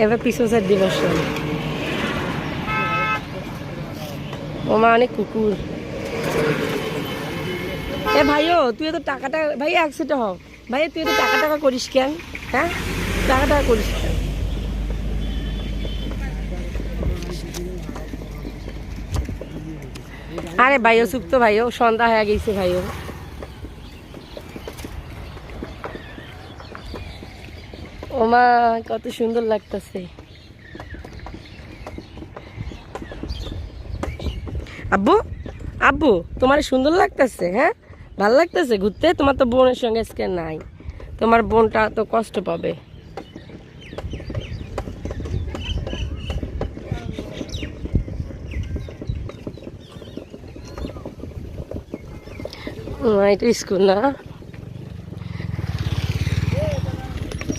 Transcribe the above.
এবার পিসোসের দিবস। ওমা অনেক কুকুর। এ ভাইও তুই তো টাকাটা ভাই একসাথে হও। ভাই তুই তো টাকা টাকা করিস কেন? হ্যাঁ টাকা টাকা করিস কেন? আরে ভাইও চুপ তো ভাইও, সন্ধ্যা হয়ে গেছে ভাইও। ওমা কত সুন্দর লাগতেছে। আব্বু আব্বু তোমার সুন্দর লাগতেছে? হ্যাঁ ভাল লাগতেছে ঘুরতে? তোমার তো বোনের সঙ্গে আজকে নাই, তোমার বোনটা তো কষ্ট পাবে। এটা স্কুল না?